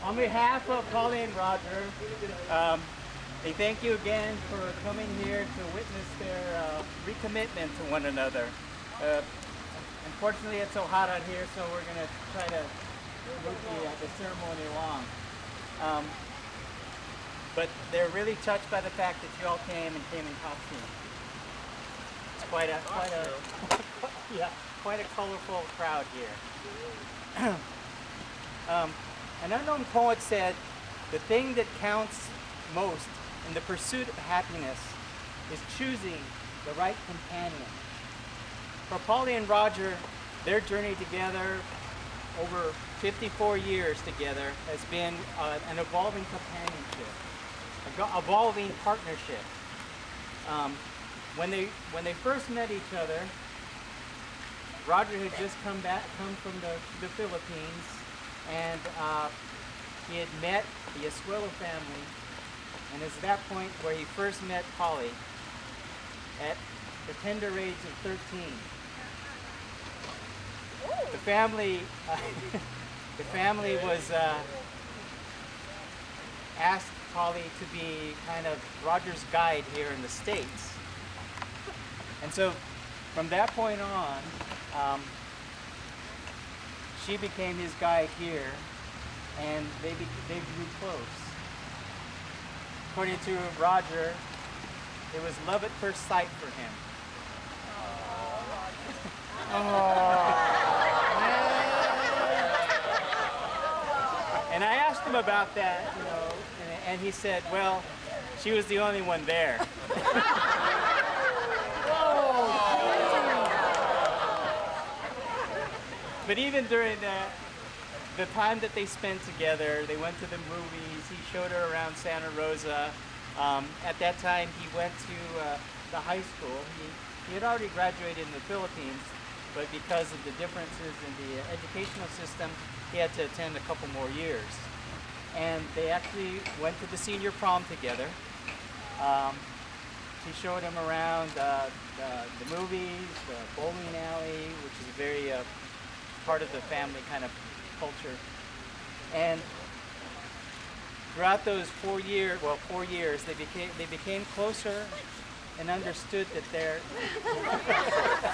On behalf of Polly and Roger, they thank you again for coming here to witness their recommitment to one another. Unfortunately, it's so hot out here, so we're going to try to move the ceremony along. But they're really touched by the fact that you all came in costume. It's quite a yeah, quite a colorful crowd here. An unknown poet said, "The thing that counts most in the pursuit of happiness is choosing the right companion." For Polly and Roger, their journey together over 54 years together has been an evolving companionship, an evolving partnership. When they first met each other, Roger had just come from the Philippines, and he had met the Escuela family, and it's that point where he first met Polly at the tender age of 13. The family was asked Polly to be kind of Roger's guide here in the States, and so from that point on, she became his guide here, and they grew close. According to Roger, it was love at first sight for him. And I asked him about that, and he said, well, she was the only one there. But even during the time that they spent together, they went to the movies, he showed her around Santa Rosa. At that time, he went to the high school. He had already graduated in the Philippines, but because of the differences in the educational system, he had to attend a couple more years. And they actually went to the senior prom together. She showed him around the movies, the bowling alley, which is a very part of the family kind of culture. And throughout those 4 years, they became closer and understood that they're.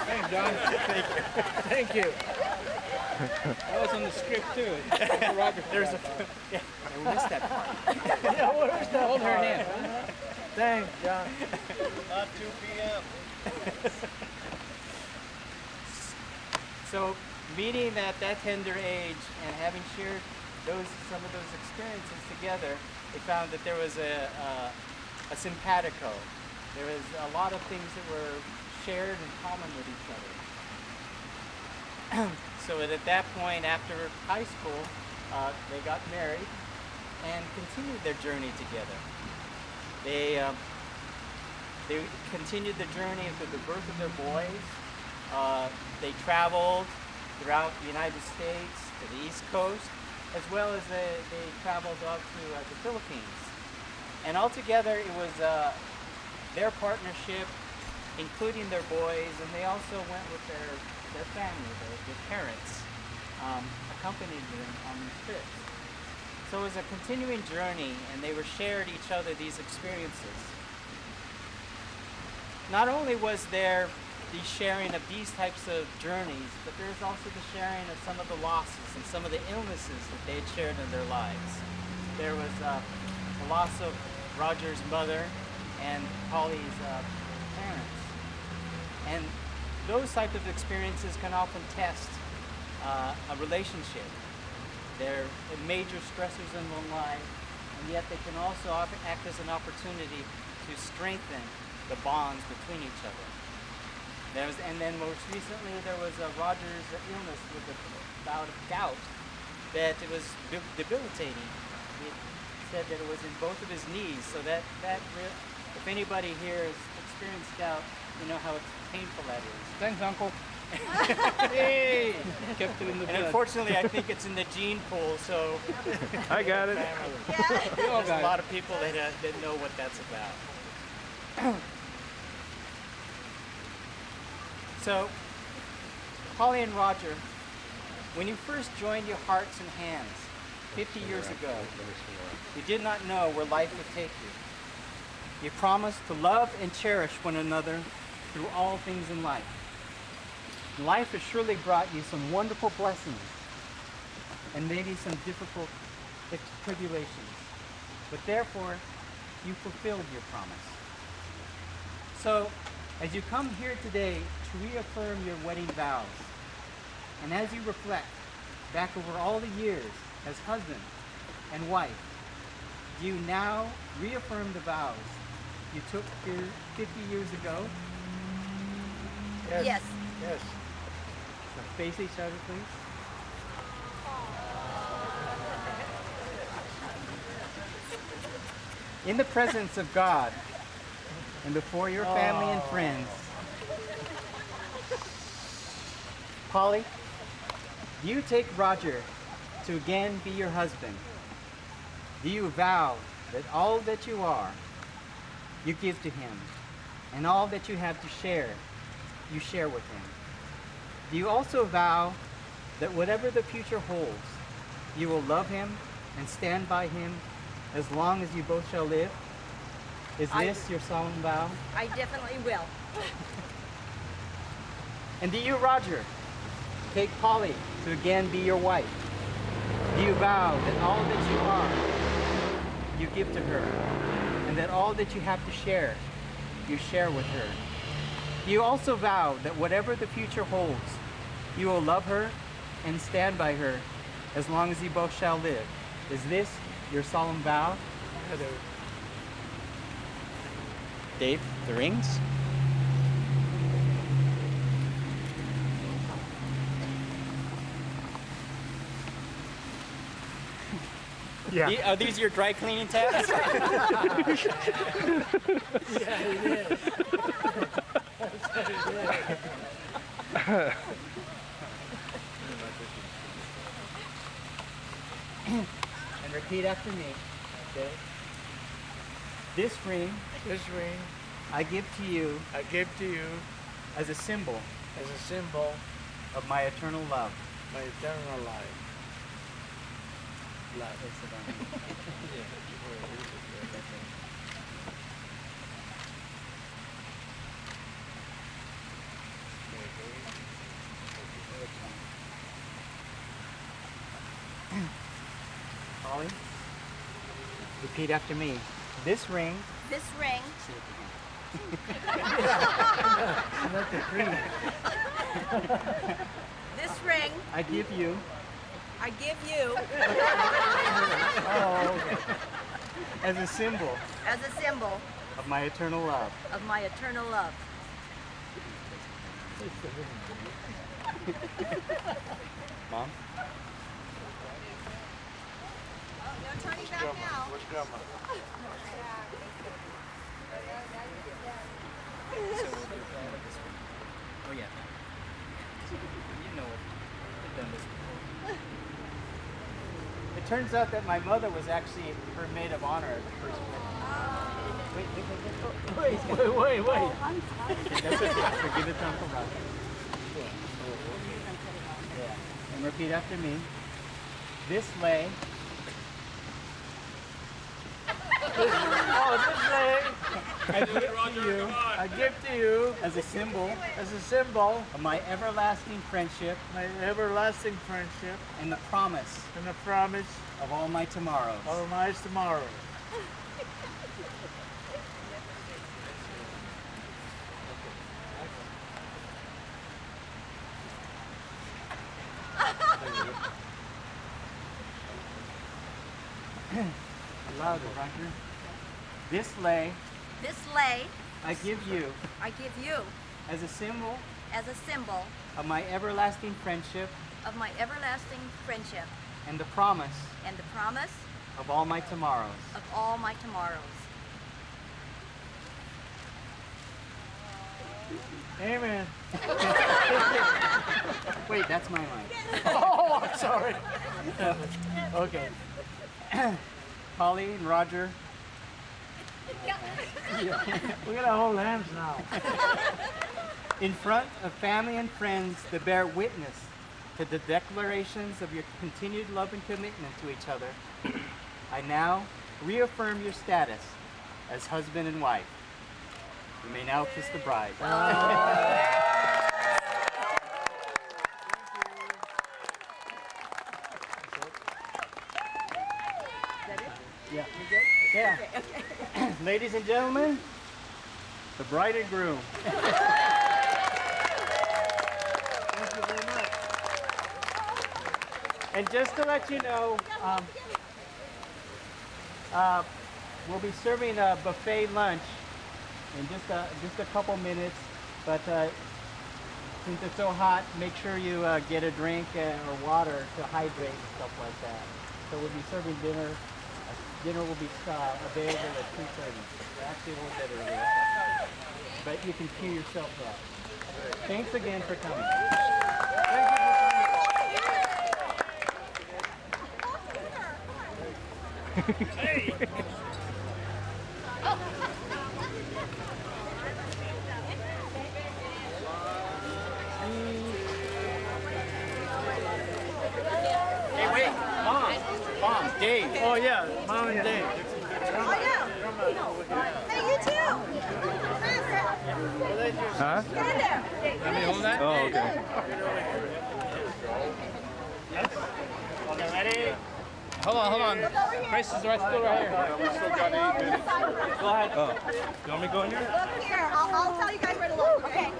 Thanks, John. Thank you. That was on the script too. Roger. There's yeah, we missed that part. Yeah, where's that? Hold her hand. Thanks, John. Not 2 p.m. So, meeting at that tender age and having shared some of those experiences together, they found that there was a simpatico. There was a lot of things that were shared in common with each other. So at that point, after high school, they got married and continued their journey together. They continued the journey through the birth of their boys. They traveled throughout the United States to the East Coast, as well as they traveled up to the Philippines. And altogether, it was their partnership, including their boys, and they also went with their family, their parents, accompanied them on these trips. So it was a continuing journey, and they shared each other these experiences. Not only was there the sharing of these types of journeys, but there's also the sharing of some of the losses and some of the illnesses that they had shared in their lives. There was the loss of Roger's mother and Polly's parents. And those types of experiences can often test a relationship. They're major stressors in one life, and yet they can also act as an opportunity to strengthen the bonds between each other. And then most recently, there was Roger's illness with a bout of gout that it was debilitating. He said that it was in both of his knees, so that if anybody here has experienced gout, you know how painful that is. Thanks, Uncle. Hey! Kept it in the blood. And unfortunately, I think it's in the gene pool, so I got it. there's a lot of people that know what that's about. So, Polly and Roger, when you first joined your hearts and hands, 50 years ago, you did not know where life would take you. You promised to love and cherish one another through all things in life. Life has surely brought you some wonderful blessings and maybe some difficult tribulations, but therefore you fulfilled your promise. So, as you come here today to reaffirm your wedding vows, and as you reflect back over all the years as husband and wife, do you now reaffirm the vows you took here 50 years ago? Yes. Yes. So face each other, please. In the presence of God and before your family and friends, Polly, do you take Roger to again be your husband? Do you vow that all that you are, you give to him, and all that you have to share, you share with him? Do you also vow that whatever the future holds, you will love him and stand by him as long as you both shall live? Is this your solemn vow? I definitely will. And do you, Roger, take Polly to again be your wife? Do you vow that all that you are, you give to her, and that all that you have to share, you share with her? Do you also vow that whatever the future holds, you will love her and stand by her as long as you both shall live? Is this your solemn vow? Dave, the rings? Yeah. Are these your dry cleaning tabs? And repeat after me. Okay. This ring This ring I give to you I give to you as a symbol as a symbol of my eternal love. of my eternal life. Holly, repeat after me. This ring. This ring, this ring, I give you I give you as a symbol as a symbol of my eternal love. of my eternal love. Mom? No turning back now. What's grandma? Oh yeah. You know it. I've done this before. It turns out that my mother was actually her maid of honor at the first wedding. Wait. That's okay. So give it to Uncle Roger. Yeah. And repeat after me. This lay I give to you as a symbol as a symbol of my everlasting friendship my everlasting friendship and the promise and the promise of all my tomorrows. of my tomorrow. Louder, Roger. This lay This lay, I give you I give you as a symbol as a symbol of my everlasting friendship of my everlasting friendship and the promise and the promise of all my tomorrows. of all my tomorrows. Amen. Wait, that's my line. Oh, I'm sorry. Okay. Polly and Roger, We gotta hold hands now. in front of family and friends that bear witness to the declarations of your continued love and commitment to each other, I now reaffirm your status as husband and wife. You may now kiss the bride. Yeah. Ladies and gentlemen, the bride and groom. And just to let you know, we'll be serving a buffet lunch in just a couple minutes. But since it's so hot, make sure you get a drink or water to hydrate and stuff like that. So we'll be serving dinner. Dinner will be available at 2:30. Actually, a little bit earlier. But you can queue yourself up. Thanks again for coming. Hey, wait, Mom, Dave. Oh yeah, Mom and Dave. Hey, you too. Huh? Get in there. Let me hold that? Oh, okay. Okay, ready? Hold on. Grace is right still right here. We still got 8 minutes. Go ahead. Oh. You want me to go in here? Look here. I'll tell you guys where to look. Okay.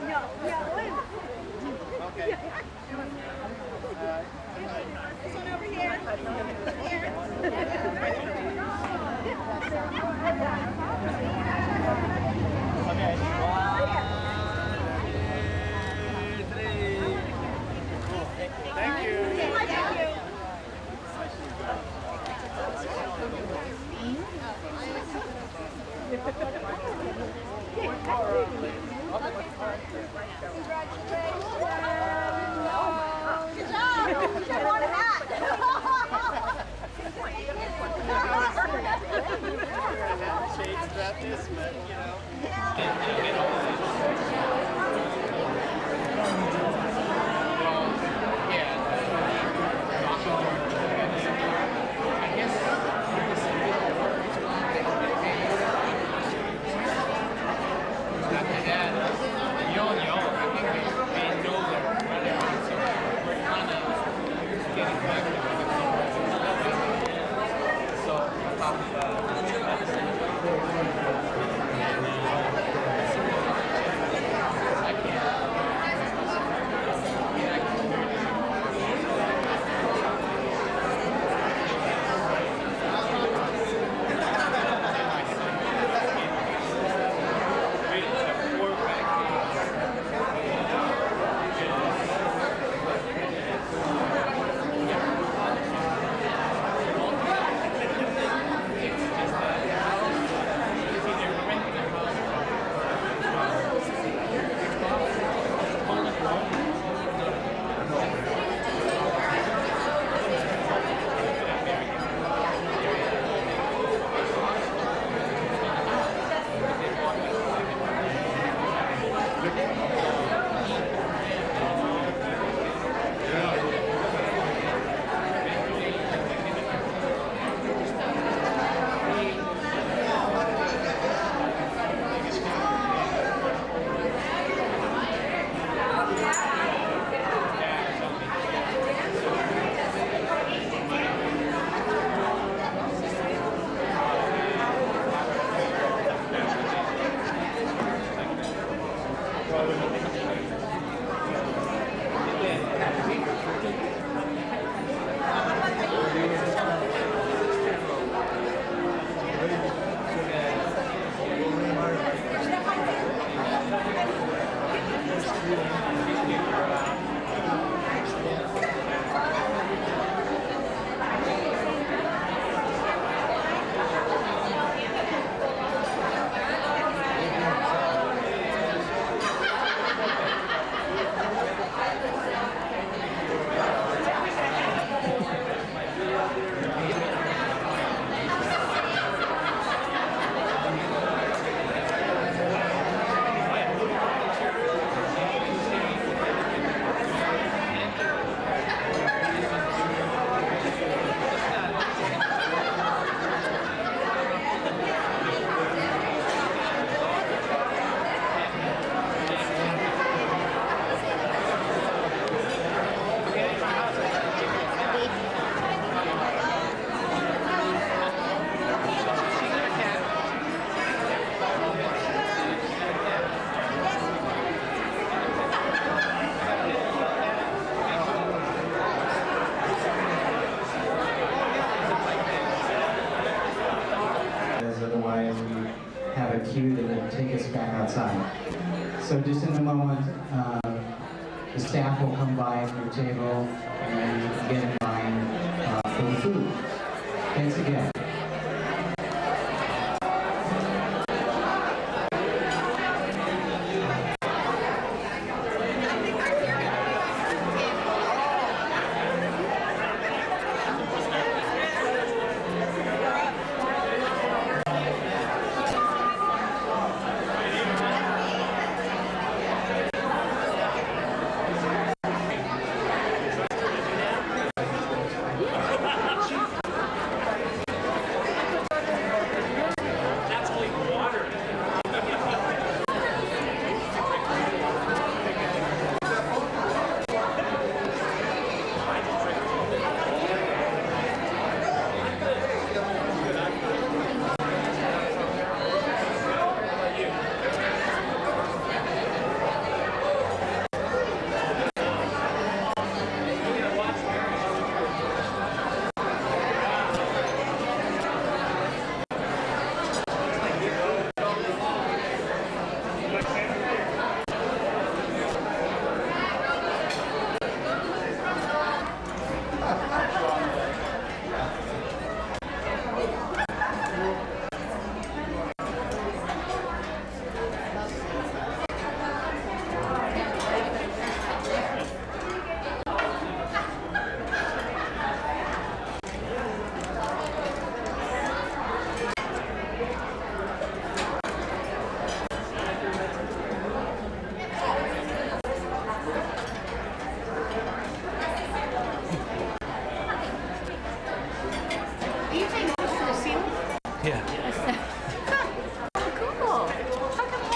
No. Wait. Okay. This one over here. Here. Okay. 1, 2, 3. Thank you. Good job. You should have worn a hat. back outside. So just in a moment, the staff will come by your table and you can get in line for the food. Thanks again.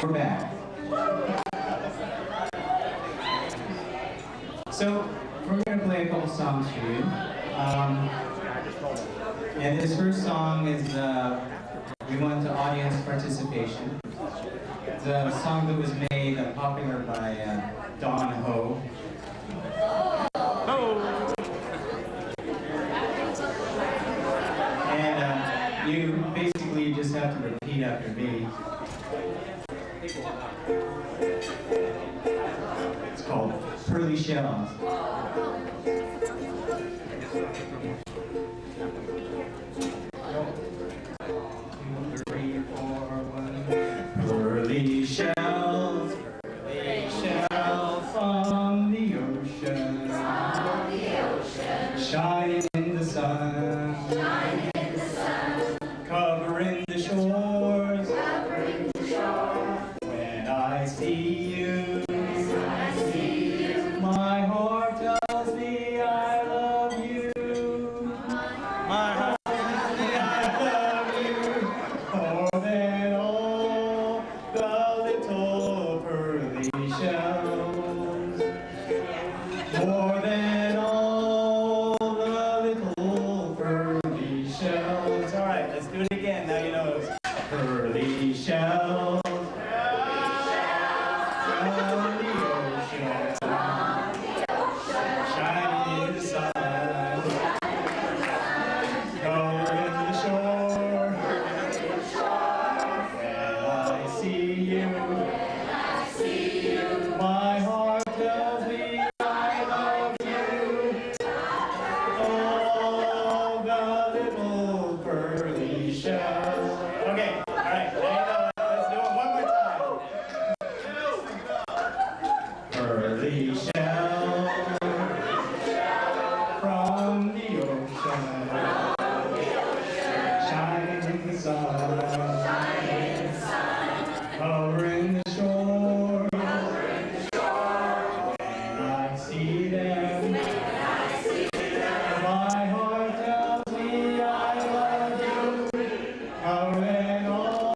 We're back. So we're going to play a couple songs for you. And this first song is, we want the audience participation. It's a song that was made popular by Don Ho. And you basically just have to repeat after me. It's called Pearly Shells. 2, 3, 4, 1. Pearly shells from the ocean, shining in the sun, covering the shores. When I see you, my heart tells me I love you. My heart tells me I love you more than all the little pearly shells. More than all the little pearly shells. All right, let's do it again. Now you know it's pearly shells. From the ocean, shining in the sun, covering the shore. When I see you, my heart tells me I love you. Oh, the little pearly shells. Okay, all right, now you know it. Let's do it one more time. Pearly shells from the ocean, shining in the sun, covering the shore. When I see them, my heart tells me I love you. Covering all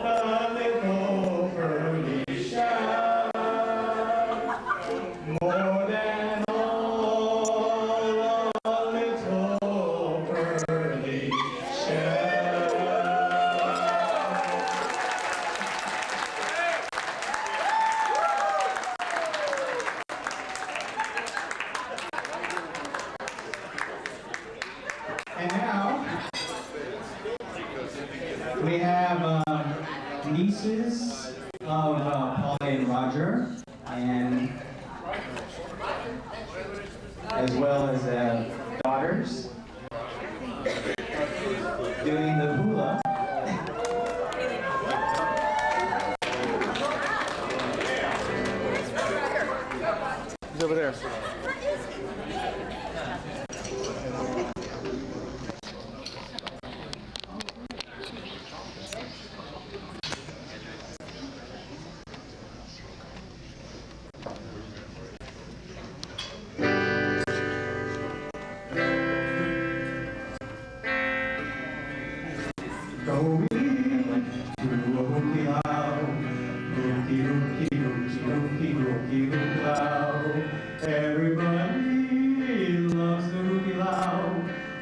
the little pearly shells. More than all the little pearly shells. And now we have nieces dancers doing the hula. He's over there. Going to a hooky loud, hooky hooky hooky hooky hooky hooky loud. Everybody loves the hooky loud,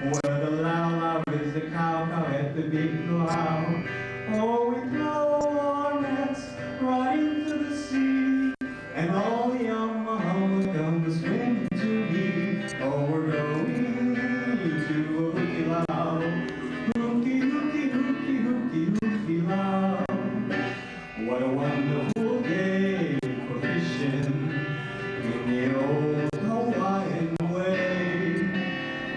where the loud is the cow at the big loud. Oh, we throw our nets right into the sea, and all the humma comes swim to me. Oh, we're going to a hooky loud. Hooky, hooky, hooky, hooky, hooky loud. What a wonderful day for fishing in the old Hawaiian way.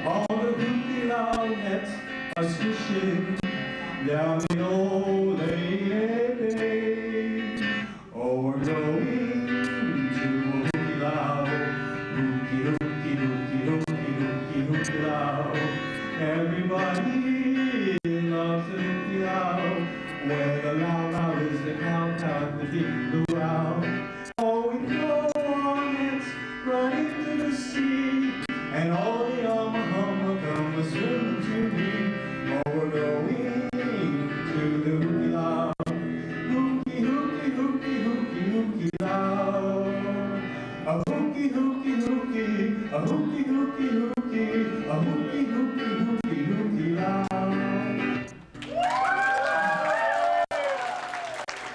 All the hooky loud nets are swishing down the old Lady Bay. Oh, we're going to a hooky loud. Hooky, hooky, hooky, hooky, hooky, hooky loud. Everybody loves the hooky loud, where the loud is the cow at the big blue owl. Oh, we throw our nets right into the sea, and all the humma come swim to me. Oh, we're going to the hooky loud. Hooky, hooky, hooky, hooky, hooky loud. A hooky, hooky, hooky, a hooky, hooky, hooky, a hooky, hooky, hooky, hooky loud.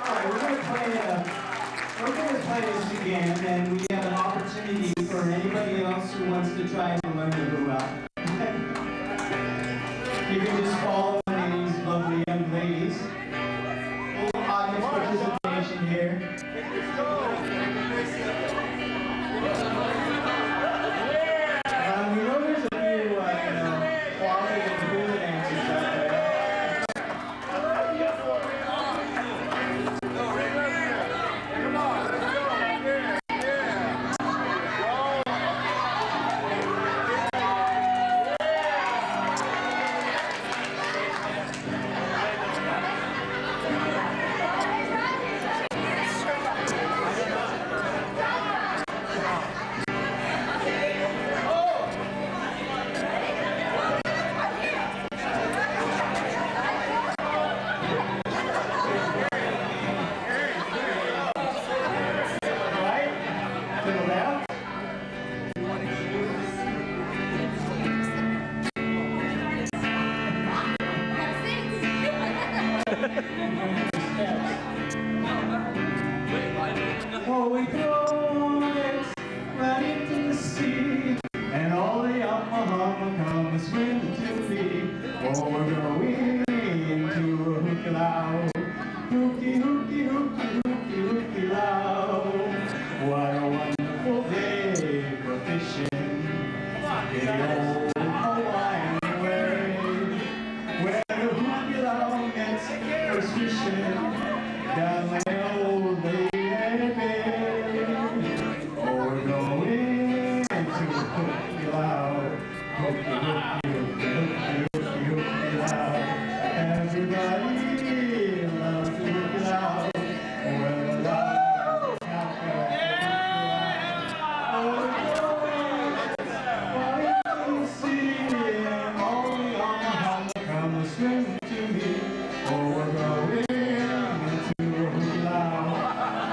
Alright, we're going to play this again, and we have an opportunity for anybody else who wants to try to learn the hula. You can just follow one of these lovely young ladies. A little audience participation here. We know there's a few quality and hula dancers out there. Oh, we throw it right into the sea, and all the humma come swim to me. Oh, we're going into a hooky loud. Hooky, hooky, hooky, hooky, hooky loud. What a wonderful day for fishing in the old Hawaiian way, where the hooky loud nets are fishing down the old Lady Bay. Oh, we're going to hooky loud. Hooky, hooky, hooky, hooky, hooky, hooky loud. Everybody loves the hooky loud, where the loud oh, we're going right to the sea, and all the humma come swim to me. Oh, we're going into a hooky loud.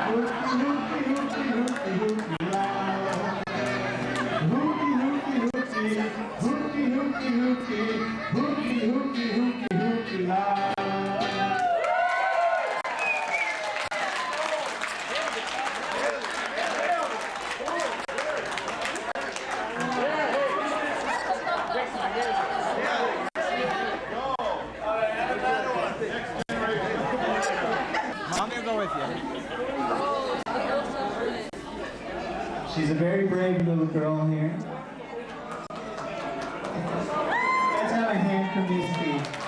Hooky, hooky, hooky, hooky, hooky loud. Hooky, hooky, hooky, hooky, hooky, hooky, hooky, hooky, hooky, hooky loud. Mom will go with you. She's a very brave little girl here. right hand for Misty.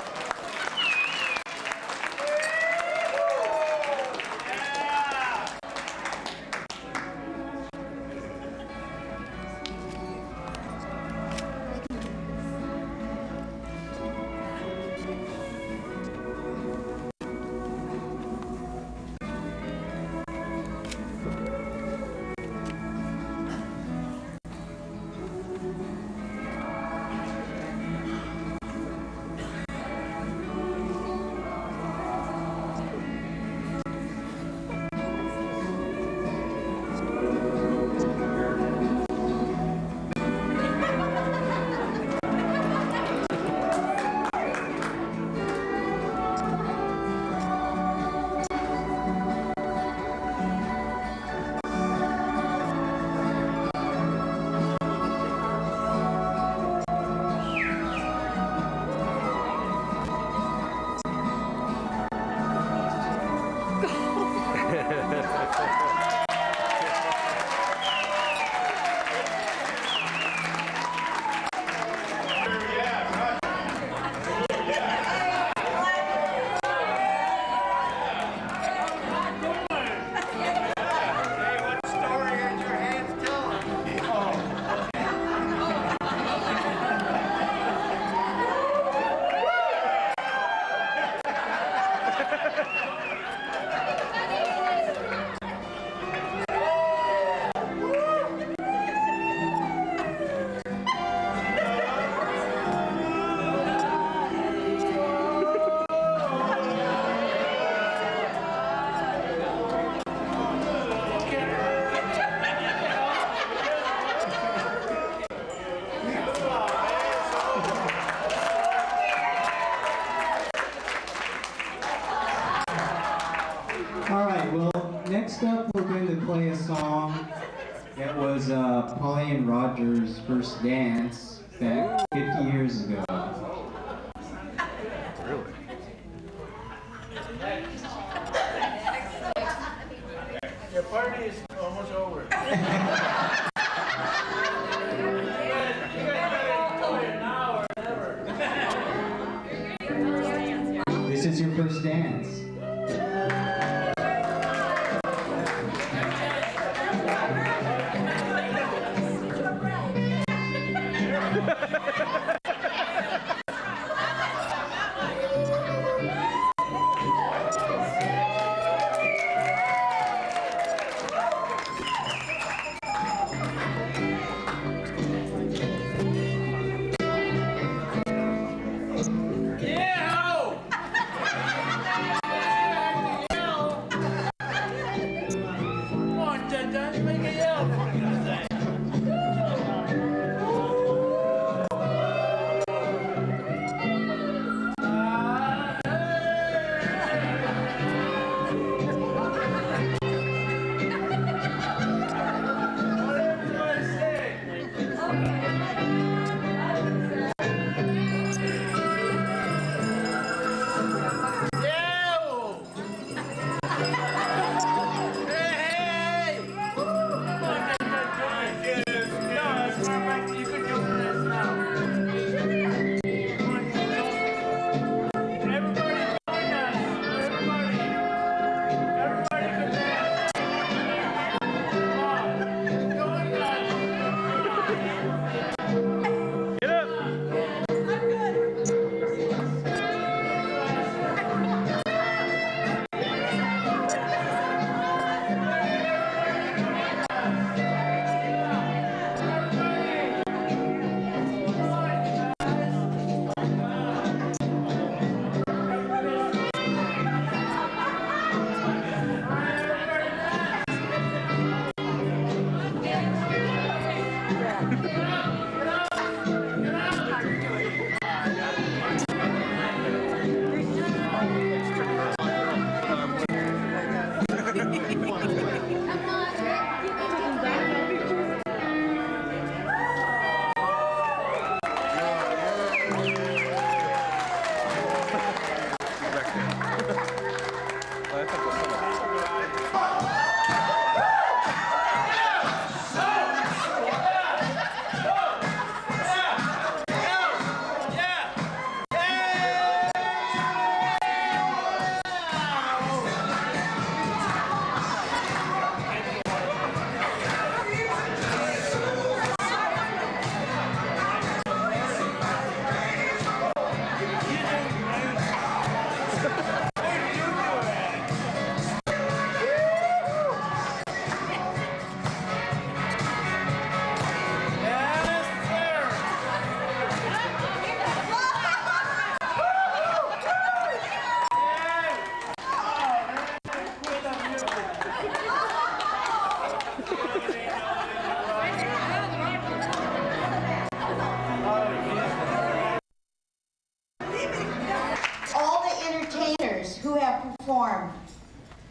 All right, well, next up we're going to play a song that was Polly and Roger's first dance back 50 years ago. Really? Your party is almost over. This is your first dance. Yeah!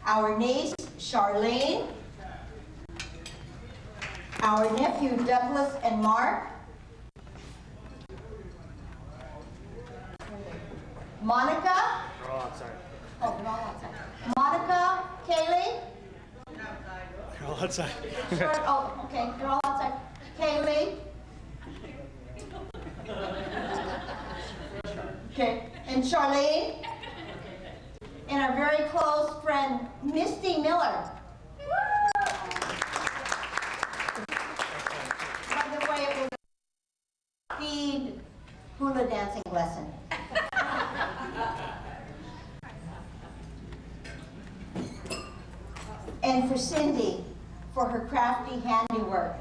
our niece, Charlene, our nephew, Douglas and Mark, Monica. They're all outside. Oh, they're all outside. Monica, Kaylee. They're all outside. Oh, okay, they're all outside. Kaylee. Okay, and Charlene. And our very close friend, Misty Miller. By the way, it was a speed hula dancing lesson. And for Cindy, for her crafty handiwork.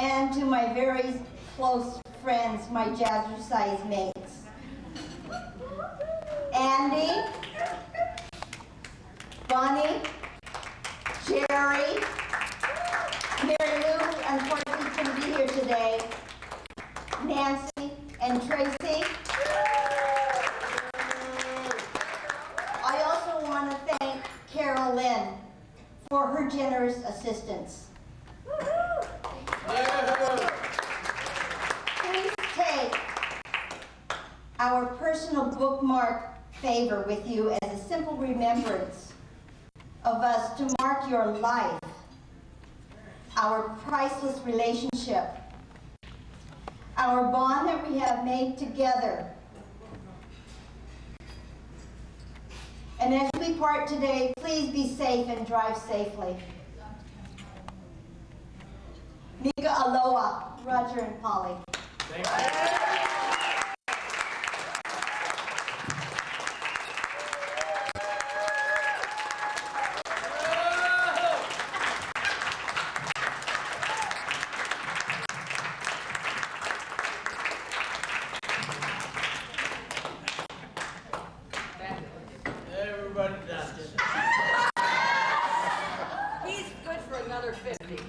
And to my very close friends, my jazzercise mates. Andy, Bonnie, Jerry, Mary Lou, unfortunately couldn't be here today, Nancy and Tracy. I also want to thank Carol Lynn for her generous assistance. Please take our personal bookmark favor with you as a simple remembrance of us to mark your life, our priceless relationship, our bond that we have made together. And as we part today, please be safe and drive safely. Mika aloha, Roger and Polly. Thank you. Everybody done. He's good for another 50.